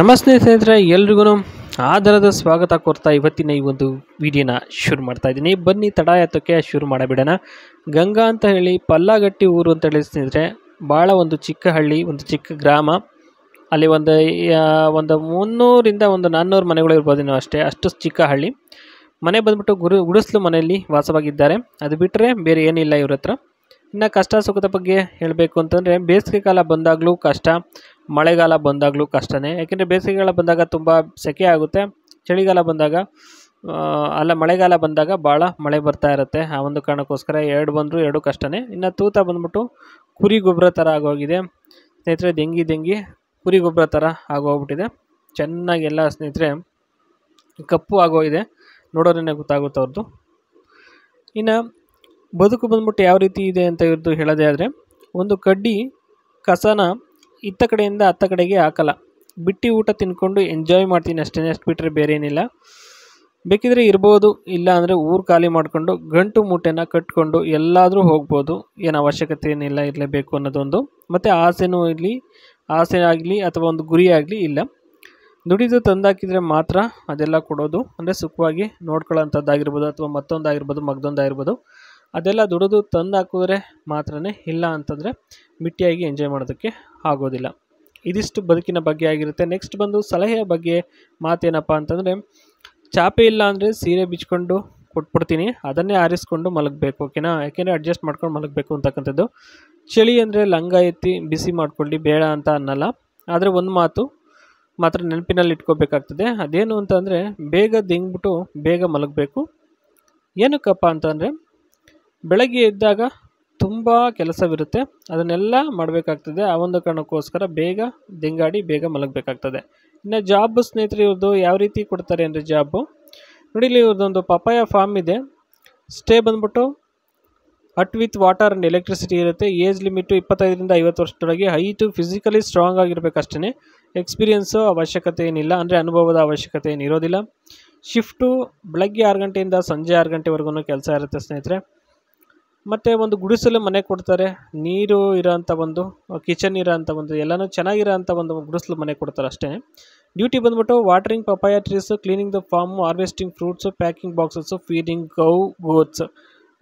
ನಮಸ್ತೆ ಸ್ನೇಹಿತರೆ, ಎಲ್ರಿಗೂ ಆಧಾರದ ಸ್ವಾಗತ ಕೋರ್ತಾ ಇವತ್ತಿನ ಈ ಒಂದು ವಿಡಿಯೋನ ಶುರು ಮಾಡ್ತಾ ಇದ್ದೀನಿ. ಬನ್ನಿ ತಡ ಯಾತಕ್ಕೆ ಶುರು ಮಾಡಬಿಡೋಣ. ಗಂಗಾ ಅಂತ ಹೇಳಿ ಪಲ್ಲಾಗಟ್ಟಿ ಊರು ಅಂತ ಹೇಳಿ ಸ್ನೇಹಿತರೆ, ಭಾಳ ಒಂದು ಚಿಕ್ಕ ಹಳ್ಳಿ, ಒಂದು ಚಿಕ್ಕ ಗ್ರಾಮ. ಅಲ್ಲಿ ಒಂದು 300ರಿಂದ 400 ಮನೆಗಳು ಇರ್ಬೋದೇನೋ ಅಷ್ಟೇ, ಅಷ್ಟು ಚಿಕ್ಕ ಹಳ್ಳಿ. ಮನೆ ಬಂದ್ಬಿಟ್ಟು ಗುಡಿಸಲು ಮನೆಯಲ್ಲಿ ವಾಸವಾಗಿದ್ದಾರೆ. ಅದು ಬಿಟ್ಟರೆ ಬೇರೆ ಏನಿಲ್ಲ ಇವ್ರ ಹತ್ರ. ಇನ್ನು ಕಷ್ಟ ಸುಖದ ಬಗ್ಗೆ ಹೇಳಬೇಕು ಅಂತಂದರೆ, ಬೇಸಿಗೆ ಕಾಲ ಬಂದಾಗಲೂ ಕಷ್ಟ, ಮಳೆಗಾಲ ಬಂದಾಗಲೂ ಕಷ್ಟನೇ. ಯಾಕೆಂದರೆ ಬೇಸಿಗೆಗಾಲ ಬಂದಾಗ ತುಂಬ ಸೆಕೆ ಆಗುತ್ತೆ, ಚಳಿಗಾಲ ಬಂದಾಗ ಮಳೆಗಾಲ ಬಂದಾಗ ಭಾಳ ಮಳೆ ಬರ್ತಾ ಇರುತ್ತೆ. ಆ ಒಂದು ಕಾರಣಕ್ಕೋಸ್ಕರ ಎರಡು ಕಷ್ಟನೇ. ಇನ್ನು ತೂತ ಬಂದ್ಬಿಟ್ಟು ಕುರಿ ಗೊಬ್ಬರ ಥರ ಆಗೋಗಿದೆ ಸ್ನೇಹಿತರೆ, ದೆಂಗಿ ಕುರಿ ಗೊಬ್ಬರ ಥರ ಆಗೋಗ್ಬಿಟ್ಟಿದೆ. ಚೆನ್ನಾಗೆಲ್ಲ ಸ್ನೇಹಿತರೆ ಕಪ್ಪು ಆಗೋಗಿದೆ, ನೋಡೋರೇ ಗೊತ್ತಾಗುತ್ತೆ ಅವ್ರದ್ದು. ಇನ್ನು ಬದುಕು ಬಂದ್ಬಿಟ್ಟು ಯಾವ ರೀತಿ ಇದೆ ಅಂತ ಇವ್ರದ್ದು ಹೇಳೋದೇ ಆದರೆ, ಒಂದು ಕಡ್ಡಿ ಕಸನ ಇತ್ತ ಕಡೆಯಿಂದ ಹತ್ತ ಕಡೆಗೆ ಹಾಕಲ್ಲ, ಬಿಟ್ಟು ಊಟ ತಿನ್ಕೊಂಡು ಎಂಜಾಯ್ ಮಾಡ್ತೀನಿ ಅಷ್ಟೇ, ಅಷ್ಟು ಬಿಟ್ಟರೆ ಬೇರೆ ಏನಿಲ್ಲ. ಬೇಕಿದ್ರೆ ಇರ್ಬೋದು, ಇಲ್ಲ ಅಂದರೆ ಊರು ಖಾಲಿ ಮಾಡಿಕೊಂಡು ಗಂಟು ಮೂಟೆನ ಕಟ್ಕೊಂಡು ಎಲ್ಲಾದರೂ ಹೋಗ್ಬೋದು, ಏನು ಅವಶ್ಯಕತೆ ಏನಿಲ್ಲ ಇರಲೇಬೇಕು ಅನ್ನೋದೊಂದು. ಮತ್ತು ಆಸೆ ಆಗಲಿ ಅಥವಾ ಒಂದು ಗುರಿ ಆಗಲಿ ಇಲ್ಲ. ದುಡಿದು ತಂದಾಕಿದರೆ ಮಾತ್ರ ಅದೆಲ್ಲ ಕೊಡೋದು. ಅಂದರೆ ಸುಖವಾಗಿ ನೋಡ್ಕೊಳ್ಳೋಂಥದ್ದಾಗಿರ್ಬೋದು, ಅಥವಾ ಮತ್ತೊಂದಾಗಿರ್ಬೋದು, ಮಗದೊಂದಾಗಿರ್ಬೋದು, ಅದೆಲ್ಲ ದುಡಿದು ತಂದು ಹಾಕಿದ್ರೆ ಮಾತ್ರನೇ, ಇಲ್ಲ ಅಂತಂದರೆ ಮಿಟ್ಟಿಯಾಗಿ ಎಂಜಾಯ್ ಮಾಡೋದಕ್ಕೆ ಆಗೋದಿಲ್ಲ. ಇದಿಷ್ಟು ಬದುಕಿನ ಬಗ್ಗೆ ಆಗಿರುತ್ತೆ. ನೆಕ್ಸ್ಟ್ ಬಂದು ಸಲಹೆಯ ಬಗ್ಗೆ ಮಾತೇನಪ್ಪ ಅಂತಂದರೆ, ಚಾಪೆ ಇಲ್ಲ ಅಂದರೆ ಸೀರೆ ಬಿಚ್ಕೊಂಡು ಕೊಟ್ಬಿಡ್ತೀನಿ, ಅದನ್ನೇ ಆರಿಸ್ಕೊಂಡು ಮಲಗಬೇಕು, ಓಕೆನಾ? ಯಾಕೆಂದರೆ ಅಡ್ಜಸ್ಟ್ ಮಾಡ್ಕೊಂಡು ಮಲಗಬೇಕು ಅಂತಕ್ಕಂಥದ್ದು. ಚಳಿ ಅಂದರೆ ಲಂಗ ಎತ್ತಿ ಬಿಸಿ ಮಾಡ್ಕೊಳ್ಳಿ, ಬೇಡ ಅಂತ ಅನ್ನಲ್ಲ. ಆದರೆ ಒಂದು ಮಾತು ಮಾತ್ರ ನೆನಪಿನಲ್ಲಿ ಇಟ್ಕೋಬೇಕಾಗ್ತದೆ. ಅದೇನು ಅಂತಂದರೆ, ಬೇಗ ದಿಂಗ್ಬಿಟ್ಟು ಬೇಗ ಮಲಗಬೇಕು. ಏನಕ್ಕಪ್ಪ ಅಂತಂದರೆ, ಬೆಳಗ್ಗೆ ಎದ್ದಾಗ ತುಂಬ ಕೆಲಸವಿರುತ್ತೆ, ಅದನ್ನೆಲ್ಲ ಮಾಡಬೇಕಾಗ್ತದೆ. ಆ ಒಂದು ಕಾರಣಕ್ಕೋಸ್ಕರ ಬೇಗ ದಿಂಗಾಡಿ ಬೇಗ ಮಲಗಬೇಕಾಗ್ತದೆ. ಇನ್ನು ಜಾಬ್ ಸ್ನೇಹಿತರೆ, ಇವ್ರದ್ದು ಯಾವ ರೀತಿ ಕೊಡ್ತಾರೆ ಅಂದರೆ, ಜಾಬು ನೋಡಿ, ಇಲ್ಲಿ ಇವ್ರದ್ದೊಂದು ಪಪಾಯ ಫಾರ್ಮ್ ಇದೆ. ಸ್ಟೇ ಬಂದ್ಬಿಟ್ಟು ಹಟ್ ವಿತ್ ವಾಟರ್ ಆ್ಯಂಡ್ ಎಲೆಕ್ಟ್ರಿಸಿಟಿ ಇರುತ್ತೆ. ಏಜ್ ಲಿಮಿಟು 25ರಿಂದ 50 ವರ್ಷದೊಳಗೆ. ಹೈಟು ಫಿಸಿಕಲಿ ಸ್ಟ್ರಾಂಗ್ ಆಗಿರಬೇಕು ಅಷ್ಟೇ, ಎಕ್ಸ್ಪೀರಿಯೆನ್ಸು ಅವಶ್ಯಕತೆ ಏನಿಲ್ಲ, ಅಂದರೆ ಅನುಭವದ ಅವಶ್ಯಕತೆ ಏನಿರೋದಿಲ್ಲ. ಶಿಫ್ಟು ಬೆಳಗ್ಗೆ 6 ಗಂಟೆಯಿಂದ ಸಂಜೆ 6 ಗಂಟೆವರೆಗೂ ಕೆಲಸ ಇರುತ್ತೆ ಸ್ನೇಹಿತರೆ. ಮತ್ತು ಒಂದು ಗುಡಿಸಲು ಮನೆ ಕೊಡ್ತಾರೆ, ನೀರು ಇರೋಂಥ ಒಂದು ಕಿಚನ್ ಇರೋಂಥ ಒಂದು ಎಲ್ಲನೂ ಚೆನ್ನಾಗಿರೋ ಅಂಥ ಒಂದು ಗುಡಿಸಲು ಮನೆ ಕೊಡ್ತಾರೆ ಅಷ್ಟೇ. ಡ್ಯೂಟಿ ಬಂದ್ಬಿಟ್ಟು watering papaya trees, cleaning the farm, harvesting fruits, packing boxes, feeding goats.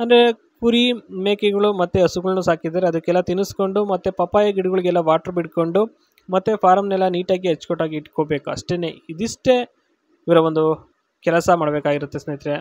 ಅಂದರೆ ಕುರಿ ಮೇಕೆಗಳು ಮತ್ತು ಹಸುಗಳನ್ನೂ ಸಾಕಿದ್ದಾರೆ, ಅದಕ್ಕೆಲ್ಲ ತಿನ್ನಿಸ್ಕೊಂಡು ಮತ್ತು ಪಪಾಯ ಗಿಡಗಳಿಗೆಲ್ಲ ವಾಟ್ರ್ ಬಿಡ್ಕೊಂಡು ಮತ್ತು ಫಾರಮ್ನೆಲ್ಲ ನೀಟಾಗಿ ಅಚ್ಚುಕಟ್ಟಾಗಿ ಇಟ್ಕೋಬೇಕು ಅಷ್ಟೇ. ಇದಿಷ್ಟೇ ಇವರ ಒಂದು ಕೆಲಸ ಮಾಡಬೇಕಾಗಿರುತ್ತೆ ಸ್ನೇಹಿತರೆ.